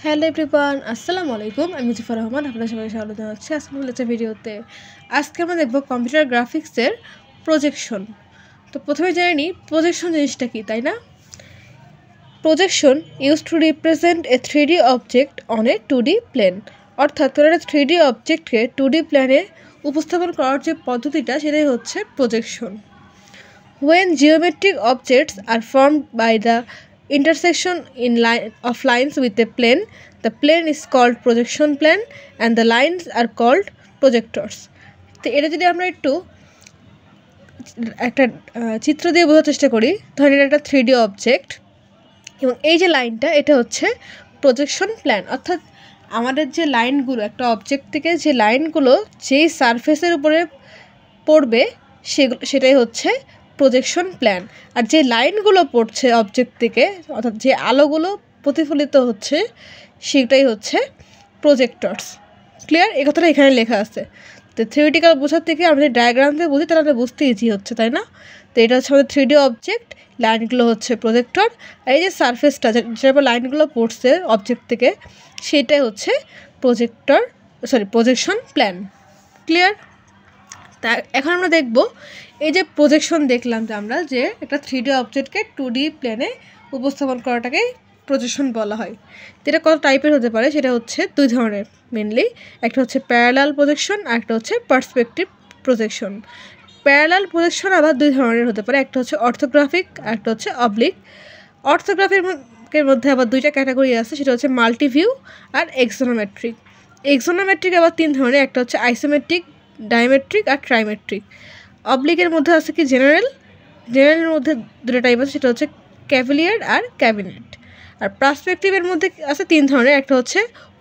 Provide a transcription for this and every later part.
Hello everyone, আসসালামু আলাইকুম। আমি মুজিফুর রহমান, আপনাদের সবাই স্বাগত জানাচ্ছি আজকের হচ্ছে ভিডিওতে। আজকে আমরা দেখব কম্পিউটার গ্রাফিক্সের প্রজেকশন। তো প্রথমে জেনে নিই প্রজেকশন জিনিসটা কি, তাই না? Projection use to represent a 3D object on a 2D plane. অর্থাৎ তোরা 3D অবজেক্টকে 2D প্ল্যানে উপস্থাপন করার যে পদ্ধতিটা সেটাই হচ্ছে projection. When geometric objects are formed by the intersection of lines with a plane, the plane is called projection plane and the lines are called projectors. তো এটা যদি আমরা একটু একটা চিত্র দিয়ে বোঝার চেষ্টা করি, ধরেন এটা একটা 3D অবজেক্ট এবং এই যে লাইনটা এটা হচ্ছে প্রজেকশন প্ল্যান। অর্থাৎ আমাদের যে লাইনগুলো একটা অবজেক্ট থেকে যে লাইনগুলো যেই সারফেসের উপরে পড়বে সেটাই হচ্ছে প্রজেকশন প্ল্যান। আর যে লাইনগুলো পড়ছে অবজেক্ট থেকে, অর্থাৎ যে আলোগুলো প্রতিফলিত হচ্ছে সেটাই হচ্ছে প্রজেক্টরস। ক্লিয়ার? এই কথাটা এখানে লেখা আছে। তো থিওরিটিক্যাল বোঝার থেকে আমরা যদি ডায়াগ্রাম দিয়ে বুঝি তাহলে আমরা বুঝতে ইজি হচ্ছে, তাই না? তো এটা হচ্ছে আমাদের 3D অবজেক্ট, লাইনগুলো হচ্ছে প্রজেক্টর, আর এই যে সারফেসটা যেটার উপর লাইনগুলো পড়ছে অবজেক্ট থেকে সেটাই হচ্ছে প্রজেকশন প্ল্যান। ক্লিয়ার? তা এখন আমরা দেখব এই যে প্রজেকশন দেখলাম যে আমরা যে একটা 3D অবজেক্টকে 2D প্লেনে উপস্থাপন করাটাকে প্রজেকশন বলা হয়। যেটা কত টাইপের হতে পারে সেটা হচ্ছে দুই ধরনের মেনলি। একটা হচ্ছে প্যারালাল প্রজেকশন আর একটা হচ্ছে পার্সপেক্টিভ প্রজেকশন। প্যারালাল প্রজেকশন আবার দুই ধরনের হতে পারে, একটা হচ্ছে অর্থোগ্রাফিক আর একটা হচ্ছে অবলিক। অর্থোগ্রাফিকের মধ্যে আবার দুইটা ক্যাটাগরি আছে, সেটা হচ্ছে মাল্টিভিউ আর এক্সোনোমেট্রিক। এক্সোনোমেট্রিক আবার তিন ধরনের, একটা হচ্ছে আইসোমেট্রিক, ডাইমেট্রিক আর ট্রাইমেট্রিক। অবলিকের মধ্যে আছে কি জেনারেলের মধ্যে দুটো টাইপ আছে, সেটা হচ্ছে ক্যাভিলিয়ার আর ক্যাবিনেট। আর পার্সপেক্টিভের মধ্যে আছে তিন ধরনের, একটা হচ্ছে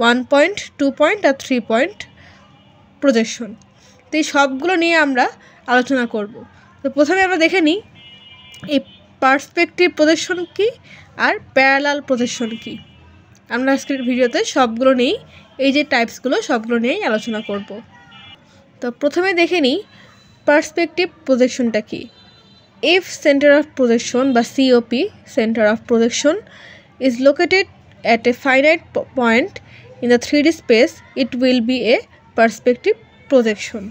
1 পয়েন্ট, 2 পয়েন্ট আর 3 পয়েন্ট প্রজেকশন। তো এই সবগুলো নিয়ে আমরা আলোচনা করব। তো প্রথমে আমরা দেখে নিই এই পার্সপেক্টিভ প্রজেকশন কি আর প্যারালাল প্রজেকশন কি। আমরা আজকের ভিডিওতে সবগুলো নিয়েই এই যে টাইপসগুলো সবগুলো নিয়েই আলোচনা করব। তো প্রথমে দেখে নিই পার্সপেক্টিভ প্রজেকশনটা কি। ইফ সেন্টার অফ প্রজেকশন বা COP, centre of projection, is located at a finite point in the 3D space, it will be a perspective projection.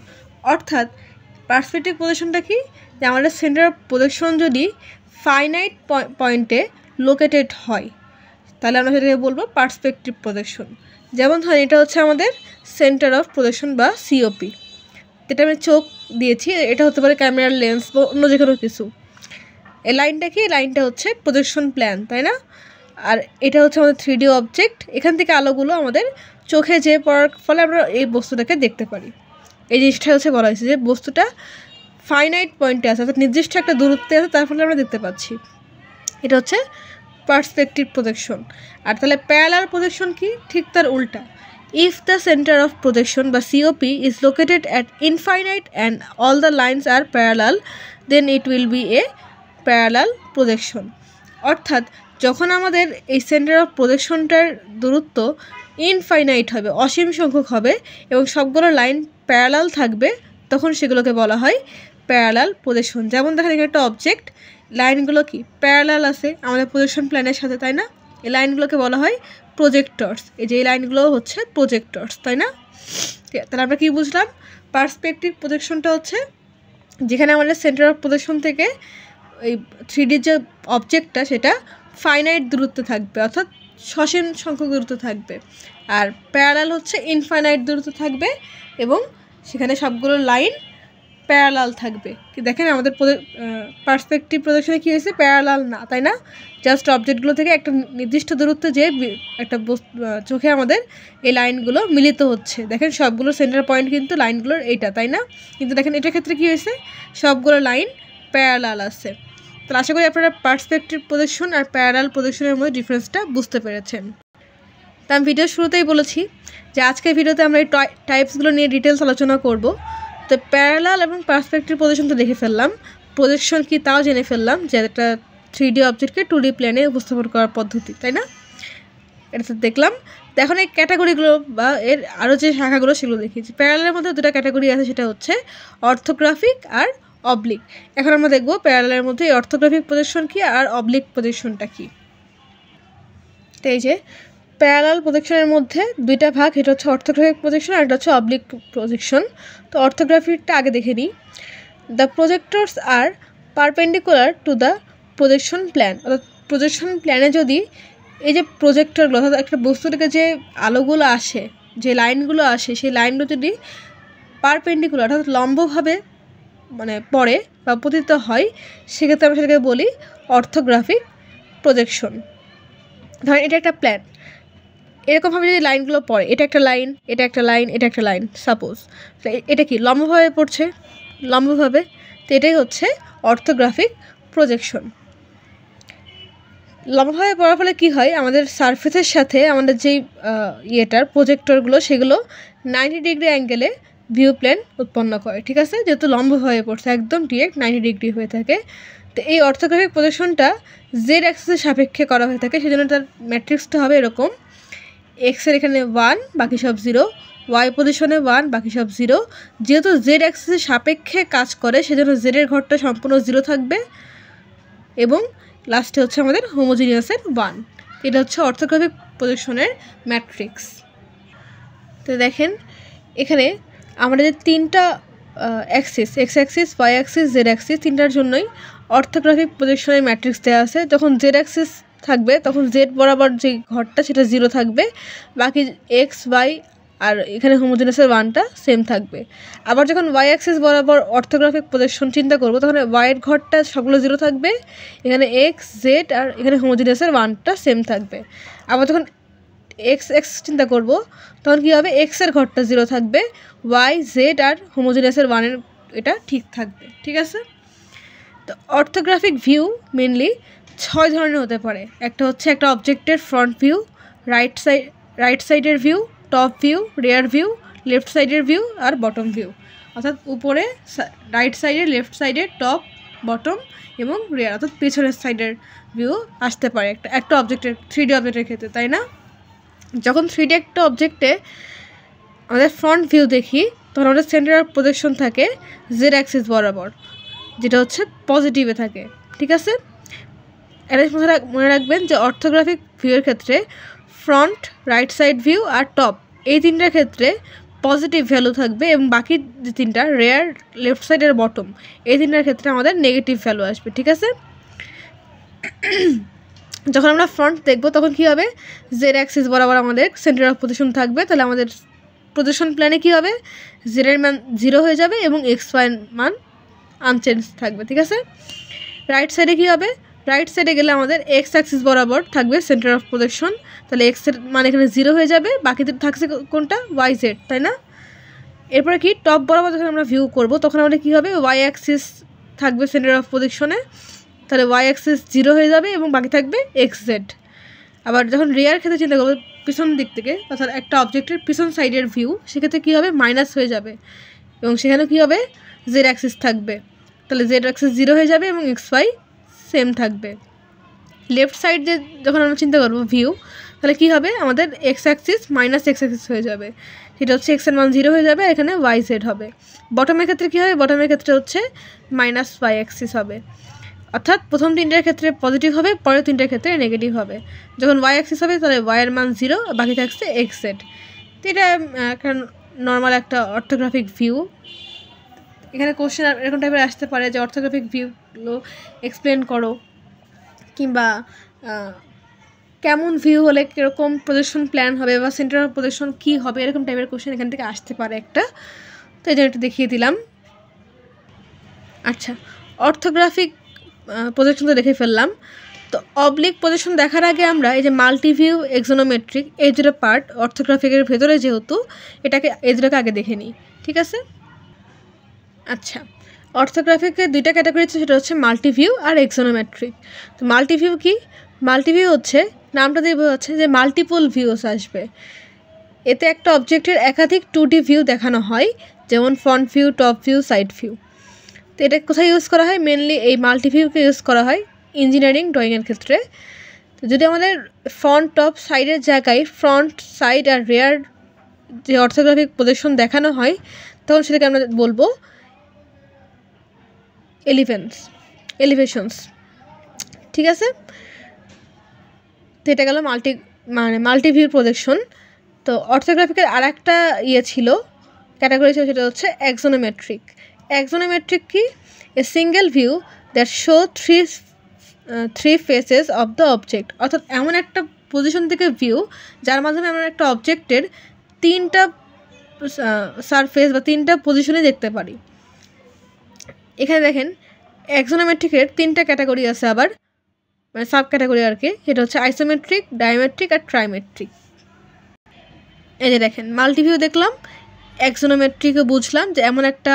অর্থাৎ পার্সপেক্টিভ প্রজেকশনটা কি, যে আমাদের সেন্টার অফ প্রজেকশন যদি ফাইনাইট পয়েন্টে লোকেটেড হয় তাহলে আমরা সেটাকে বলবো পার্সপেক্টিভ প্রজেকশন। যেমন ধরেন এটা হচ্ছে আমাদের সেন্টার অফ প্রজেকশন বা সিওপি, যেটা আমি চোখ দিয়েছি, এটা হতে পারে ক্যামেরার লেন্স বা অন্য যে কোনো কিছু। এই লাইনটা কি, লাইনটা হচ্ছে প্রজেকশন প্ল্যান, তাই না? আর এটা হচ্ছে আমাদের 3D অবজেক্ট, এখান থেকে আলোগুলো আমাদের চোখে যেয়ে পড়ার ফলে আমরা এই বস্তুটাকে দেখতে পারি। এই জিনিসটা হচ্ছে বলা হয়েছে যে বস্তুটা ফাইনাইট পয়েন্টে আছে, অর্থাৎ নির্দিষ্ট একটা দূরত্বে আছে, তার ফলে আমরা দেখতে পাচ্ছি। এটা হচ্ছে পার্সপেক্টিভ প্রজেকশন। আর তাহলে প্যারালাল প্রজেকশন কি, ঠিক তার উল্টা। If the center of projection by COP is located at infinite and all the lines are parallel, then it will be a parallel projection. অর্থাৎ যখন আমাদের এই সেন্টার অফ প্রজেকশনটার দূরত্ব ইনফাইনাইট হবে, অসীম সংখ্যক হবে এবং সবগুলো লাইন প্যারালাল থাকবে, তখন সেগুলোকে বলা হয় প্যারালাল প্রজেকশন। যেমন দেখেন এখানে একটা অবজেক্ট, লাইনগুলো কি প্যারালাল আছে আমাদের প্রজেকশন প্ল্যানের সাথে, তাই না? এই লাইনগুলোকে বলা হয় প্রজেক্টরস। এই যে এই লাইনগুলো হচ্ছে প্রজেক্টরস, তাই না? তাহলে আমরা কি বুঝলাম, পার্সপেক্টিভ প্রজেকশনটা হচ্ছে যেখানে আমাদের সেন্টার অফ প্রজেকশন থেকে এই 3D যে অবজেক্টটা সেটা ফাইনাইট দূরত্বে থাকবে, অর্থাৎ সসীম সংখ্যক দূরত্ব থাকবে। আর প্যারালাল হচ্ছে ইনফাইনাইট দূরত্ব থাকবে এবং সেখানে সবগুলো লাইন প্যারালাল থাকবে। কি দেখেন আমাদের পার্সপেক্টিভ প্রজেকশনে কী হয়েছে, প্যারালাল না, তাই না? জাস্ট অবজেক্টগুলো থেকে একটা নির্দিষ্ট দূরত্বে যে একটা চোখে আমাদের এই লাইনগুলো মিলিত হচ্ছে। দেখেন সবগুলো সেন্টার পয়েন্ট কিন্তু লাইনগুলোর এইটা, তাই না? কিন্তু দেখেন এটার ক্ষেত্রে কী হয়েছে, সবগুলো লাইন প্যারালাল আছে। তাহলে আশা করি আপনারা পার্সপেক্টিভ প্রজেকশন আর প্যারালাল প্রজেকশনের মধ্যে ডিফারেন্সটা বুঝতে পেরেছেন। তা আমি ভিডিওর শুরুতেই বলেছি যে আজকের ভিডিওতে আমরা এই টাইপসগুলো নিয়ে ডিটেলস আলোচনা করব। তো প্যারালাল এবং পার্সপেক্টিভ প্রজেকশন তো দেখে ফেললাম, প্রজেকশন কি তাও জেনে ফেললাম, যে একটা 3D অবজেক্টকে 2D প্ল্যানে উপস্থাপন করার পদ্ধতি, তাই না? এটা তো দেখলাম। তো এখন এই ক্যাটাগরিগুলো বা এর আরও যে শাখাগুলো সেগুলো দেখিয়েছি। প্যারালালের মধ্যে দুটো ক্যাটাগরি আছে, সেটা হচ্ছে অর্থোগ্রাফিক আর অবলিক। এখন আমরা দেখব প্যারালালের মধ্যে অর্থোগ্রাফিক প্রজেকশন কি আর অবলিক প্রজেকশনটা কি। তো এই যে প্যারালাল প্রজেকশনের মধ্যে দুইটা ভাগ, এটা হচ্ছে অর্থোগ্রাফিক প্রজেকশন আর এটা হচ্ছে অবলিক প্রজেকশন। তো অর্থোগ্রাফিকটা আগে দেখে নিই। The projectors R perpendicular to the projection plan. অর্থাৎ প্রজেকশন প্ল্যানে যদি এই যে প্রজেক্টরগুলো অর্থাৎ একটা বস্তু থেকে যে আলোগুলো আসে, যে লাইনগুলো আসে, সেই লাইনগুলো যদি পারপেন্ডিকুলার অর্থাৎ লম্বভাবে মানে পড়ে বা পতিত হয়, সেক্ষেত্রে আমরা সেটাকে বলি অর্থোগ্রাফিক প্রজেকশন। ধরেন এটা একটা প্ল্যান, এরকমভাবে যদি লাইনগুলো পড়ে, এটা একটা লাইন, এটা একটা লাইন, এটা একটা লাইন, সাপোজ এটা কি লম্বভাবে পড়ছে, লম্বভাবে, তো এটাই হচ্ছে অর্থোগ্রাফিক প্রজেকশন। লম্বভাবে পড়ার ফলে কী হয়, আমাদের সারফেসের সাথে আমাদের যেই প্রজেক্টরগুলো সেগুলো 90 ডিগ্রি অ্যাঙ্গেলে ভিউ প্লেন উৎপন্ন করে, ঠিক আছে, যেহেতু লম্বভাবে পড়ছে একদম ডিরেক্ট 90 ডিগ্রি হয়ে থাকে। তো এই অর্থোগ্রাফিক প্রজেকশনটা জেড অ্যাক্সিসের সাপেক্ষে করা হয়ে থাকে, সেজন্য তার ম্যাট্রিক্সটা হবে এরকম, এক্সের এখানে 1 বাকি সব 0, ওয়াই পজিশনে 1 বাকি সব 0। যেহেতু জেড অ্যাক্সিসের সাপেক্ষে কাজ করে সেজন্য জেডের ঘরটা সম্পূর্ণ 0 থাকবে এবং লাস্টে হচ্ছে আমাদের হোমোজিনিয়াসের 1। এটা হচ্ছে অর্থোগ্রাফিক প্রজেকশনের ম্যাট্রিক্স। তো দেখেন এখানে আমরা যে তিনটা axis, x axis, Y axis, Z axis, তিনটার জন্যই অর্থোগ্রাফিক প্রজেকশনের ম্যাট্রিক্স দেওয়া আছে। যখন জেড অ্যাক্সিস থাকবে তখন জেড বরাবর যে ঘরটা সেটা 0 থাকবে, বাকি এক্স, ওয়াই আর এখানে হোমোজিনিয়াসের 1টা সেম থাকবে। আবার যখন ওয়াই অ্যাক্সিস বরাবর অর্থোগ্রাফিক প্রজেকশন চিন্তা করবো তখন ওয়াইয়ের ঘরটা সবগুলো 0 থাকবে, এখানে এক্স, জেড আর এখানে হোমোজিনিয়াসের 1টা সেম থাকবে। আবার যখন এক্স এক্স চিন্তা করব তখন কী হবে, এক্সের ঘরটা 0 থাকবে, ওয়াই, জেড আর হোমোজিনিয়াসের 1-এর এটা ঠিক থাকবে, ঠিক আছে। তো অর্থোগ্রাফিক ভিউ মেনলি 6 ধরনের হতে পারে। একটা হচ্ছে একটা অবজেক্টের ফ্রন্ট ভিউ, রাইট সাইডের view, top view, rare view, left সাইডের ভিউ আর বটম ভিউ। অর্থাৎ উপরে রাইট সাইডে, লেফট সাইডে, টপ, বটম এবং রেয়ার অর্থাৎ পেছনের সাইডের ভিউ আসতে পারে একটা অবজেক্টের 3D অবজেক্টের ক্ষেত্রে, তাই না? যখন 3D একটা অবজেক্টে আমাদের ফ্রন্ট ভিউ দেখি তখন আমাদের সেন্টার অফ প্রজেকশন থাকে জেড অ্যাক্সিস বরাবর, যেটা হচ্ছে পজিটিভে থাকে, ঠিক আছে। এটা মনে রাখবেন যে অর্থোগ্রাফিক ভিউয়ের ক্ষেত্রে ফ্রন্ট, রাইট সাইড ভিউ আর টপ এই তিনটার ক্ষেত্রে পজিটিভ ভ্যালু থাকবে এবং বাকি যে তিনটা রেয়ার, লেফট সাইড আর বটম এই তিনটার ক্ষেত্রে আমাদের নেগেটিভ ভ্যালু আসবে, ঠিক আছে। যখন আমরা ফ্রন্ট দেখব তখন কী হবে, জেড অ্যাক্সিস বরাবর আমাদের সেন্টার অফ পজিশন থাকবে, তাহলে আমাদের প্রজেকশন প্ল্যানে কী হবে, জেডের মান 0 হয়ে যাবে এবং এক্স ওয়াইয়ের মান আনচেঞ্জ থাকবে, ঠিক আছে। রাইট সাইডে কী হবে, রাইট সাইডে গেলে আমাদের এক্স অ্যাক্সিস বরাবর থাকবে সেন্টার অফ প্রজেকশন, তাহলে এক্সের মান এখানে 0 হয়ে যাবে, বাকিতে থাকছে কোনটা, ওয়াই জেড, তাই না। এরপরে কি টপ বরাবর যখন আমরা ভিউ করব তখন আমাদের কী হবে, ওয়াই অ্যাক্সিস থাকবে সেন্টার অফ পজিশনে, তাহলে ওয়াই অ্যাক্সিস 0 হয়ে যাবে এবং বাকি থাকবে এক্স জেড। আবার যখন রেয়ার ক্ষেত্রে চিন্তা করবো পিছন দিক থেকে অর্থাৎ একটা অবজেক্টের পিছন সাইডের ভিউ, সেক্ষেত্রে কী হবে, মাইনাস হয়ে যাবে এবং সেখানে কী হবে, জেড অ্যাক্সিস থাকবে, তাহলে জেড অ্যাক্সিস 0 হয়ে যাবে এবং এক্স ওয়াই সেম থাকবে। লেফট সাইড যে যখন আমরা চিন্তা করবো ভিউ, তাহলে কী হবে, আমাদের x Axis minus x Axis হয়ে যাবে, সেটা হচ্ছে এক্সের মান 0 হয়ে যাবে, এখানে ওয়াই জেড হবে। বটমের ক্ষেত্রে কী হবে, বটমের ক্ষেত্রে হচ্ছে মাইনাস ওয়াই অ্যাক্সিস হবে, অর্থাৎ প্রথম তিনটার ক্ষেত্রে পজিটিভ হবে, পরের তিনটার ক্ষেত্রে নেগেটিভ হবে। যখন ওয়াই অ্যাক্সিস হবে তাহলে ওয়াইয়ের মান 0, বাকি থাকছে এক্স জেড। তো এটা একটা নর্মাল একটা অর্থোগ্রাফিক ভিউ। এখানে কোশ্চেন এরকম টাইপের আসতে পারে যে অর্থোগ্রাফিক ভিউগুলো এক্সপ্লেন করো, কিংবা কেমন ভিউ হলে কীরকম প্রজেকশন প্ল্যান হবে বা সেন্টার অফ প্রজেকশন কী হবে, এরকম টাইপের কোশ্চেন এখান থেকে আসতে পারে একটা, তো এই জন্য একটু দেখিয়ে দিলাম। আচ্ছা, অর্থোগ্রাফিক প্রজেকশন তো দেখে ফেললাম। তো অবলিক প্রজেকশন দেখার আগে আমরা এই যে মাল্টিভিউ, এক্সোনোমেট্রিক এই দুটো পার্ট অর্থোগ্রাফিকের ভেতরে যেহেতু এই দুটোকে আগে দেখে নিই, ঠিক আছে। আচ্ছা, অর্থোগ্রাফিকের দুইটা ক্যাটাগরি আছে, সেটা হচ্ছে মাল্টিভিউ আর এক্সোনোমেট্রিক। তো মাল্টিভিউ কি, মাল্টিভিউ হচ্ছে নামটা দিয়ে বোঝাচ্ছে যে মাল্টিপল ভিউস আসবে। এতে একটা অবজেক্টের একাধিক 2D ভিউ দেখানো হয়, যেমন front view, top view, side view. তো এটা কোথায় ইউজ করা হয়, মেনলি এই মাল্টিভিউকে ইউজ করা হয় ইঞ্জিনিয়ারিং ড্রয়িংয়ের ক্ষেত্রে। তো যদি আমাদের ফ্রন্ট, টপ, সাইডের জায়গায় ফ্রন্ট, সাইড আর রেয়ার যে অর্থোগ্রাফিক প্রজেকশন দেখানো হয় তখন সেটাকে আমরা বলবো এলিভেশনস, ঠিক আছে। তো এটা গেল মানে মাল্টিভিউ প্রজেকশন। তো অর্থোগ্রাফিকের আর একটা ছিল, ক্যাটাগরি ছিল, সেটা হচ্ছে এক্সোনোমেট্রিক। এক্সোনোমেট্রিক কি? A single view that show three faces of the object, অর্থাৎ এমন একটা পজিশন থেকে ভিউ যার মাধ্যমে আমরা একটা অবজেক্টের তিনটা সারফেস বা তিনটা পজিশনে দেখতে পারি। এখানে দেখেন এক্সোনোমেট্রিকের তিনটা ক্যাটাগরি আছে, আবার মানে সাব ক্যাটাগরি আর কি। সেটা হচ্ছে আইসোমেট্রিক, ডায়ামেট্রিক আর ট্রাইমেট্রিক। এই যে দেখেন মাল্টিভিউ দেখলাম, এক্সোনোমেট্রিকও বুঝলাম যে এমন একটা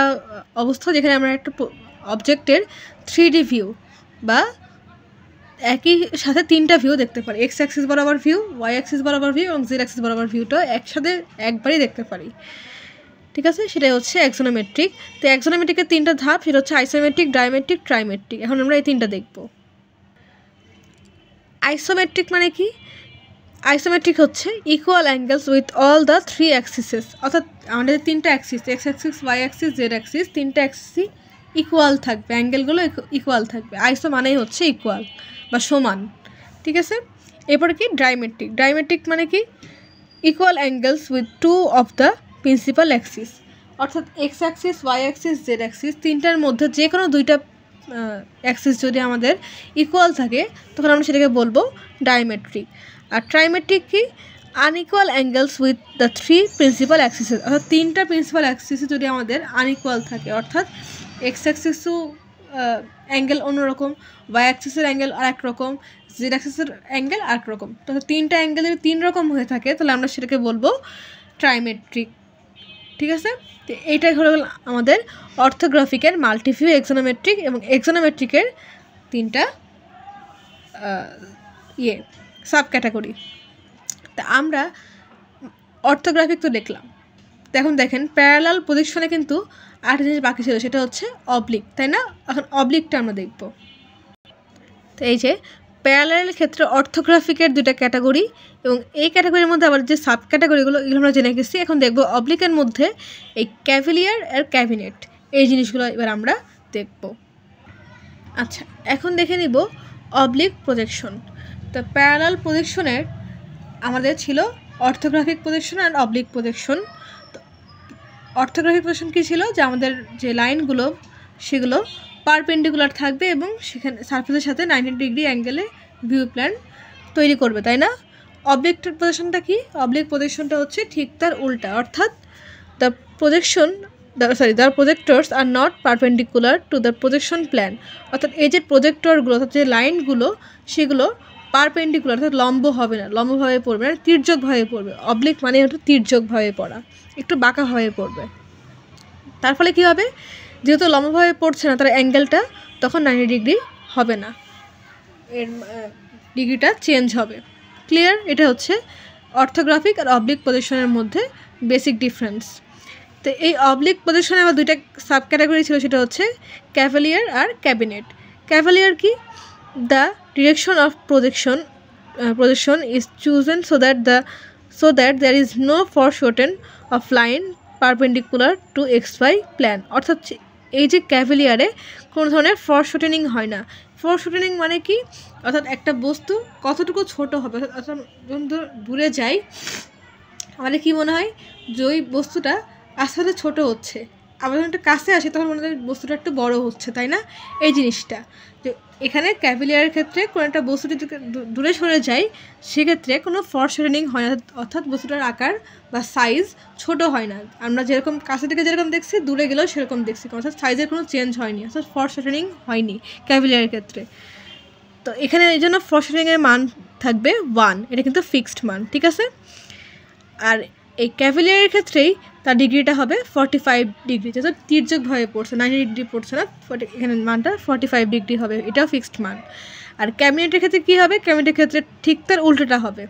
অবস্থা যেখানে আমরা একটা অবজেক্টের 3D ভিউ বা একই সাথে তিনটা ভিউ দেখতে পারি। এক্স অ্যাক্সিস বরাবর ভিউ, ওয়াই অ্যাক্সিস বরাবর ভিউ এবং জেড অ্যাক্সিস বরাবর ভিউটা একসাথে একবারই দেখতে পারি। ঠিক আছে, সেটাই হচ্ছে এক্সোনোমেট্রিক। তো এক্সোনোমেট্রিকের তিনটা ধাপ, সেটা হচ্ছে আইসোমেট্রিক, ডায়ামেট্রিক, ট্রাইমেট্রিক। এখন আমরা এই তিনটা দেখব। আইসোমেট্রিক মানে কি? আইসোমেট্রিক হচ্ছে equal angles with all the three axes, অর্থাৎ আমাদের তিনটা axis, x axis, Y axis, Z axis, তিনটা অ্যাক্সিসই ইকুয়াল থাকবে, অ্যাঙ্গেলগুলো ইকুয়াল থাকবে। আইসো মানেই হচ্ছে ইকুয়াল বা সমান। ঠিক আছে, এরপরে কি ডায়ামেট্রিক। ডায়ামেট্রিক মানে কি? Equal angles with two of the principal axis, অর্থাৎ X axis, Y axis, Z axis, তিনটার মধ্যে যে কোনো দুইটা অ্যাক্সিস যদি আমাদের ইকুয়াল থাকে তখন আমরা সেটাকে বলবো ডায়ামেট্রিক। আর ট্রাইমেট্রিক কি? Unequal angles with the three principal axes, অর্থাৎ তিনটা প্রিন্সিপাল অ্যাক্সিসে যদি আমাদের আনইকুয়াল থাকে, অর্থাৎ এক্স অ্যাক্সিসও অ্যাঙ্গেল অন্যরকম, ওয়াই অ্যাক্সিসের অ্যাঙ্গেল আর এক রকম, জেড অ্যাক্সিসের অ্যাঙ্গেল আর এক রকম, তো তিনটা অ্যাঙ্গেল যদি তিন রকম হয়ে থাকে তাহলে আমরা সেটাকে বলবো ট্রাইমেট্রিক। ঠিক আছে, তো এইটাই হলো আমাদের অর্থোগ্রাফিকের মাল্টিভিউ, এক্সোনোমেট্রিক এবং এক্সোনোমেট্রিকের তিনটা সাব ক্যাটাগরি। তা আমরা অর্থোগ্রাফিক তো দেখলাম, এখন দেখেন প্যারালাল পজিশনে কিন্তু আরেকটা জিনিস বাকি ছিল, সেটা হচ্ছে অবলিক, তাই না? এখন অবলিকটা আমরা দেখব। তো এই যে প্যারালালের ক্ষেত্রে অর্থোগ্রাফিকের দুইটা ক্যাটাগরি এবং এই ক্যাটাগরির মধ্যে আবার যে সাব ক্যাটাগরিগুলো এগুলো আমরা জেনে গেছি। এখন দেখব অবলিকের মধ্যে এই ক্যাভিলিয়ার আর ক্যাবিনেট, এই জিনিসগুলো এবার আমরা দেখব। আচ্ছা, এখন দেখে নিব অবলিক প্রজেকশন। তো প্যারালাল প্রজেকশনের আমাদের ছিল অর্থোগ্রাফিক প্রজেকশন আর অবলিক প্রজেকশন। তো অর্থোগ্রাফিক প্রজেকশন কী ছিল? যে আমাদের যে লাইনগুলো সেগুলো পারপেন্ডিকুলার থাকবে এবং সেখানে সারফেসের সাথে 90 ডিগ্রি অ্যাঙ্গেলে ভিউ প্ল্যান তৈরি করবে, তাই না? অবলিক প্রজেকশনটা কি? অবলিক প্রজেকশনটা হচ্ছে ঠিক তার উল্টা, অর্থাৎ the projectors are not perpendicular to the projection plan, অর্থাৎ এই যে প্রজেক্টরগুলো, অর্থাৎ যে লাইনগুলো সেগুলো পারপেন্ডিকুলার, অর্থাৎ লম্ব হবে না, লম্বভাবে পড়বে না, তির্যকভাবে পড়বে। অবলিক মানে হচ্ছে তির্যকভাবে পড়া, একটু বাঁকাভাবে পড়বে। তার ফলে কী হবে? যেহেতু লম্বভাবে পড়ছে না, তার অ্যাঙ্গেলটা তখন 90 ডিগ্রি হবে না, এর ডিগ্রিটা চেঞ্জ হবে। ক্লিয়ার? এটা হচ্ছে অর্থোগ্রাফিক আর অবলিক প্রজেকশনের মধ্যে বেসিক ডিফারেন্স। তো এই অবলিক প্রজেকশনে আবার দুইটা সাব ক্যাটাগরি ছিল, সেটা হচ্ছে ক্যাভেলিয়ার আর ক্যাবিনেট। ক্যাভেলিয়ার কি? The direction of projection is chosen so that there is no foreshorten of line perpendicular to xy plane, অর্থাৎ এই যে ক্যাভেলিয়ারে কোনো ধরনের ফরশর্টেনিং হয় না। ফরশর্টেনিং মানে কি? অর্থাৎ একটা বস্তু কতটুকু ছোট হবে, অর্থাৎ যখন দূরে যাই আমাদের কী মনে হয় যে ওই বস্তুটা আস্তে আস্তে ছোটো হচ্ছে, আবার যখন একটা কাছে আসে তখন মনে হয় বস্তুটা একটু বড় হচ্ছে, তাই না? এই জিনিসটা যে এখানে ক্যাভিলিয়ারের ক্ষেত্রে কোনো একটা বস্তু যদি দূরে সরে যায় সেক্ষেত্রে কোনো ফরশর্টেনিং হয় না, অর্থাৎ বস্তুটার আকার বা সাইজ ছোট হয় না। আমরা যেরকম কাছে থেকে যেরকম দেখছি দূরে গেলেও সেরকম দেখছি, অর্থাৎ সাইজের কোনো চেঞ্জ হয়নি, অর্থাৎ ফরশর্টেনিং হয়নি ক্যাভিলিয়ারের ক্ষেত্রে। তো এখানে এই জন্য ফরশর্টেনিংয়ের মান থাকবে 1, এটা কিন্তু ফিক্সড মান। ঠিক আছে, আর এই ক্যাভিলিয়ারের ক্ষেত্রেই তার ডিগ্রিটা হবে 45 ডিগ্রি, যেহেতু তির্যকভাবে পড়ছে, 90 ডিগ্রি পড়ছে না, এখানে মানটা 45 ডিগ্রি হবে, এটাও ফিক্সড মান। আর ক্যাবিনেটের ক্ষেত্রে কী হবে? ক্যাবিনেটের ক্ষেত্রে ঠিক তার উল্টোটা হবে,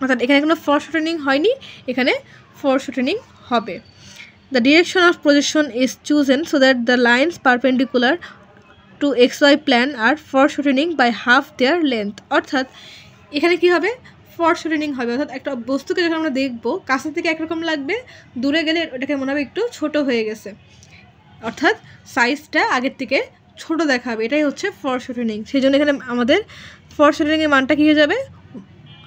অর্থাৎ এখানে কোনো ফরশর্টেনিং হয়নি, এখানে ফরশর্টেনিং হবে। The direction of projection is chosen so that the lines perpendicular to xy plan are foreshortening by half their length, অর্থাৎ এখানে কী হবে? ফরশর্টেনিং হবে, অর্থাৎ একটা বস্তুকে যখন আমরা দেখবো কাছে থেকে একরকম লাগবে, দূরে গেলে ওটাকে মনে হবে একটু ছোট হয়ে গেছে, অর্থাৎ সাইজটা আগের থেকে ছোট দেখাবে, এটাই হচ্ছে ফরশর্টেনিং। সেই জন্য এখানে আমাদের ফরশর্টেনিংয়ের মানটা কী হয়ে যাবে?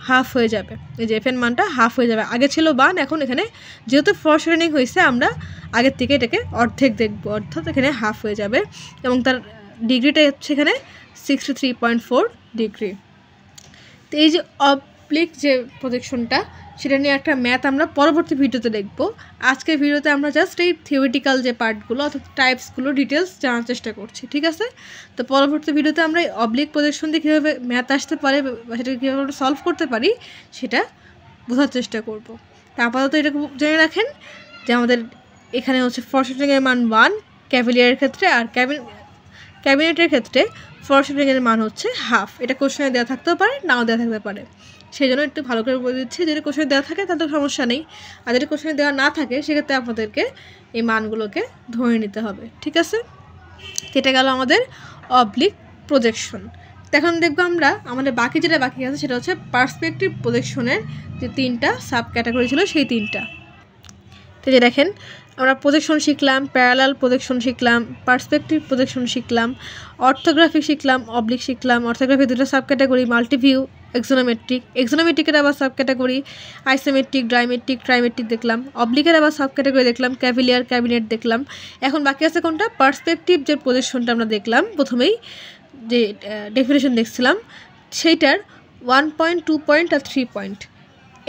হাফ হয়ে যাবে, এই যে এফের মানটা হাফ হয়ে যাবে। আগে ছিল 1, এখন এখানে যেহেতু ফরশেডোইং হয়েছে আমরা আগের থেকে এটাকে অর্ধেক দেখব, অর্থাৎ এখানে হাফ হয়ে যাবে এবং তার ডিগ্রিটা হচ্ছে এখানে 63.4 ডিগ্রি। তো এই যে অবলিক যে প্রজেকশনটা সেটা নিয়ে একটা ম্যাথ আমরা পরবর্তী ভিডিওতে দেখব। আজকের ভিডিওতে আমরা জাস্ট এই থিওরিটিক্যাল যে পার্টগুলো অর্থাৎ টাইপসগুলো ডিটেলস জানার চেষ্টা করছি, ঠিক আছে? তো পরবর্তী ভিডিওতে আমরা এই অবলিক প্রজেকশন দিয়ে কীভাবে ম্যাথ আসতে পারে বা সেটাকে কীভাবে আমরা সলভ করতে পারি সেটা বোঝার চেষ্টা করব। তা আপাতত এটা জেনে রাখেন যে আমাদের এখানে হচ্ছে ফরশেডোইংয়ের মান 1 ক্যাভিলিয়ারের ক্ষেত্রে, আর ক্যাবিনেটের ক্ষেত্রে ফরশেডোইংয়ের মান হচ্ছে হাফ। এটা কোশ্চেনে দেওয়া থাকতেও পারে, নাও দেওয়া থাকতে পারে, সেই জন্য একটু ভালো করে বলে দিচ্ছি। যদি কোশ্চেনে দেওয়া থাকে তাহলে সমস্যা নেই, আর যদি কোশ্চেনে দেওয়া না থাকে সেক্ষেত্রে আপনাদেরকে এই মানগুলোকে ধরে নিতে হবে, ঠিক আছে? এটা গেল আমাদের অবলিক প্রজেকশন। এখন দেখবো আমরা আমাদের বাকি যেটা বাকি আছে সেটা হচ্ছে পার্সপেক্টিভ প্রজেকশনের যে 3টা সাব ক্যাটাগরি ছিল সেই 3টা। তো যে দেখেন আমরা প্রজেকশন শিখলাম, প্যারালাল প্রজেকশন শিখলাম, পার্সপেক্টিভ প্রজেকশন শিখলাম, অর্থোগ্রাফিক শিখলাম, অবলিক শিখলাম। অর্থোগ্রাফি 2টা সাব ক্যাটাগরি, মাল্টিভিউ, এক্সোনোমেট্রিকের আবার sub category, isometric, dimetric, trimetric দেখলাম। অবলিকের আবার সাব ক্যাটাগরি দেখলাম, ক্যাভিলিয়ার, ক্যাবিনেট দেখলাম। এখন বাকি আছে কোনটা? পার্সপেক্টিভ যে প্রজেকশনটা আমরা দেখলাম প্রথমেই যে ডেফিনেশন দেখছিলাম সেইটার 1 পয়েন্ট, 2 পয়েন্ট আর 3 পয়েন্ট,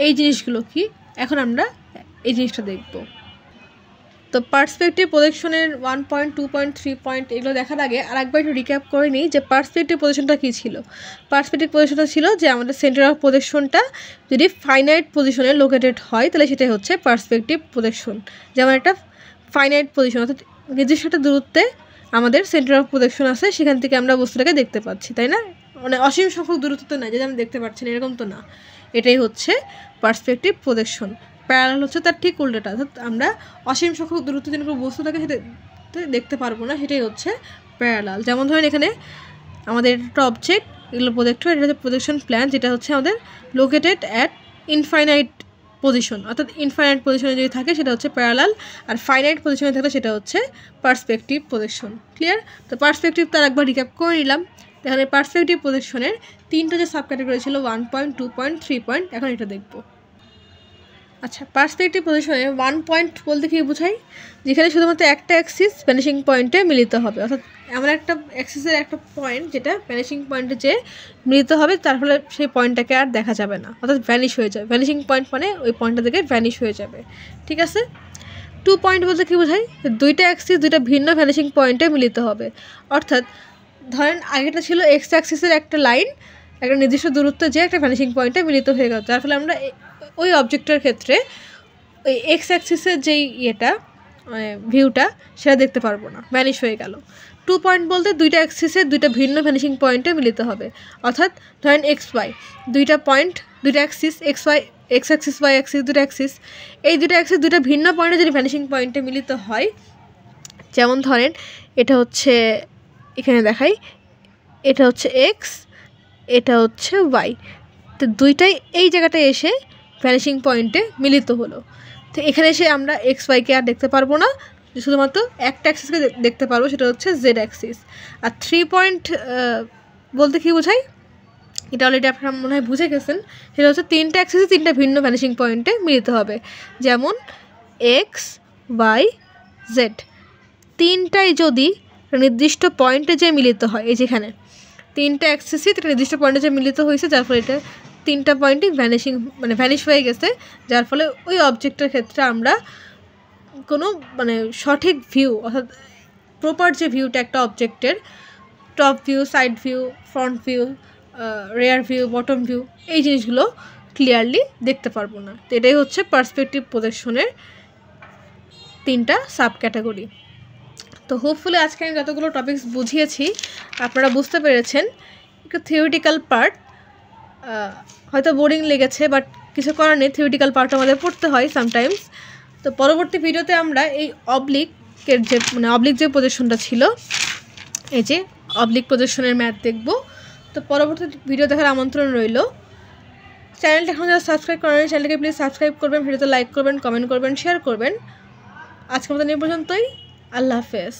এই জিনিসগুলো কি এখন আমরা এই জিনিসটা দেখব। তো পার্সপেক্টিভ প্রজেকশনের 1 পয়েন্ট, 2 পয়েন্ট, 3 পয়েন্ট এগুলো দেখার আগে আর একবার একটু রিক্যাপ করে নিই যে পার্সপেক্টিভ প্রজেকশনটা কী ছিল। পার্সপেক্টিভ প্রজেকশনটা ছিল যে আমাদের সেন্টার অফ প্রজেকশনটা যদি ফাইনাইট পজিশনে লোকেটেড হয় তাহলে সেটাই হচ্ছে পার্সপেক্টিভ প্রজেকশন। যেমন একটা ফাইনাইট পজিশন অর্থাৎ নির্দিষ্ট একটা দূরত্বে আমাদের সেন্টার অফ প্রজেকশন আছে, সেখান থেকে আমরা বস্তুটাকে দেখতে পাচ্ছি, তাই না? মানে অসীম সংখ্যক দূরত্ব তো না যে আমরা দেখতে পাচ্ছি না, এরকম তো না। এটাই হচ্ছে পার্সপেক্টিভ প্রজেকশন। প্যারালাল হচ্ছে তার ঠিক উল্টোটা, অর্থাৎ আমরা অসীম সংখ্যক দূরত্ব যেন কোনো বস্তুটাকে সেটা দেখতে পারবো না, সেটাই হচ্ছে প্যারালাল। যেমন ধরেন এখানে আমাদের একটা অবজেক্ট, এগুলো প্রজেক্টর, এটা হচ্ছে প্রজেকশন প্ল্যান, যেটা হচ্ছে আমাদের লোকেটেড অ্যাট ইনফাইনাইট পজিশন, অর্থাৎ ইনফাইনাইট পজিশনে যদি থাকে সেটা হচ্ছে প্যারালাল, আর ফাইনাইট পজিশনে থাকলে সেটা হচ্ছে পার্সপেক্টিভ প্রজেকশন। ক্লিয়ার? তো পার্সপেক্টিভ তার একবার রিক্যাপ করে নিলাম। এখানে পার্সপেক্টিভ প্রজেকশনের 3টা যে সাব ক্যাটাগরি ছিল 1 পয়েন্ট, 2 পয়েন্ট, 3 পয়েন্ট, এখন এটা দেখব। আচ্ছা, পার্সপেক্টিভ পজিশনে 1 পয়েন্ট বলতে কি বোঝাই? যেখানে শুধুমাত্র একটা অ্যাক্সিস ভ্যানিশিং পয়েন্টে মিলিত হবে, অর্থাৎ এমন একটা অ্যাক্সিসের একটা পয়েন্ট যেটা ভ্যানিশিং পয়েন্টে যে মিলিত হবে তার ফলে সেই পয়েন্টটাকে আর দেখা যাবে না, অর্থাৎ ভ্যানিশ হয়ে যাবে। ভ্যানিশিং পয়েন্ট মানে ওই পয়েন্টটা থেকে ভ্যানিশ হয়ে যাবে, ঠিক আছে? 2 পয়েন্ট বলতে কী বোঝাই? 2টা অ্যাক্সিস 2টা ভিন্ন ভ্যানিশিং পয়েন্টে মিলিত হবে, অর্থাৎ ধরেন আগেটা ছিল এক্স অ্যাক্সিসের একটা লাইন একটা নির্দিষ্ট দূরত্বে যে একটা ভ্যানিশিং পয়েন্টে মিলিত হয়ে গেল, যার ফলে আমরা ওই অবজেক্টের ক্ষেত্রে ওই এক্স অ্যাক্সিসের যেই ইয়েটা মানে ভিউটা সেটা দেখতে পারবো না, ভ্যানিশ হয়ে গেল। 2 পয়েন্ট বলতে 2টা অ্যাক্সিসের 2টা ভিন্ন ভ্যানিশিং পয়েন্টে মিলিত হবে, অর্থাৎ ধরেন এক্স ওয়াই 2টা পয়েন্ট, 2টা axis, x y, x axis, Y axis, 2টা অ্যাক্সিস, এই 2টা অ্যাক্সিস 2টা ভিন্ন পয়েন্টে যদি ভ্যানিশিং পয়েন্টে মিলিত হয়, যেমন ধরেন এটা হচ্ছে এখানে দেখাই, এটা হচ্ছে এক্স, এটা হচ্ছে ওয়াই, তো দুইটাই এই জায়গাটায় এসে ভ্যানিশিং পয়েন্টে মিলিত হলো। তো এখানে এসে আমরা এক্স ওয়াইকে আর দেখতে পারবো না, শুধুমাত্র একটা অ্যাক্সিসকে দেখতে পারবো, সেটা হচ্ছে জেড অ্যাক্সিস। আর 3 পয়েন্ট বলতে কী বোঝাই? এটা অলরেডি আপনারা মনে হয় বুঝে গেছেন, সেটা হচ্ছে 3টা অ্যাক্সিসে 3টা ভিন্ন ভ্যানিশিং পয়েন্টে মিলিত হবে, যেমন এক্স, ওয়াই, জেড, 3টাই যদি নির্দিষ্ট পয়েন্টে যে মিলিত হয়, এই যেখানে 3টা অ্যাক্সিসই একটা নির্দিষ্ট পয়েন্টে যে মিলিত হয়েছে, যার ফলে এটা 3টা পয়েন্টই ভ্যানিশ হয়ে গেছে, যার ফলে ওই অবজেক্টের ক্ষেত্রে আমরা কোনো সঠিক ভিউ অর্থাৎ প্রপার যে ভিউটা একটা অবজেক্টের, top view, side view, front view, rare view, bottom view, এই জিনিসগুলো ক্লিয়ারলি দেখতে পারবো না। তো এটাই হচ্ছে পার্সপেক্টিভ প্রজেকশনের 3টা সাব ক্যাটাগরি। তো হোপফুলি আজকে আমি যতগুলো টপিকস বুঝিয়েছি আপনারা বুঝতে পেরেছেন। একটু থিওরিটিক্যাল পার্ট, হয়তো বোরিং লেগেছে, বাট কিছু করার নেই, থিওরিটিক্যাল পার্ট আমাদের পড়তে হয় সামটাইমস। তো পরবর্তী ভিডিওতে আমরা এই অবলিকের যে অবলিক যে প্রজেকশনটা ছিল, এই যে অবলিক প্রজেকশনের ম্যাথ দেখব। তো পরবর্তী ভিডিও দেখার আমন্ত্রণ রইল। চ্যানেলটা এখন যারা সাবস্ক্রাইব করেন চ্যানেলটাকে প্লিজ সাবস্ক্রাইব করবেন, ভিডিওতে লাইক করবেন, কমেন্ট করবেন, শেয়ার করবেন। আজকের মতো এই পর্যন্তই। আল্লাহ হাফেজ।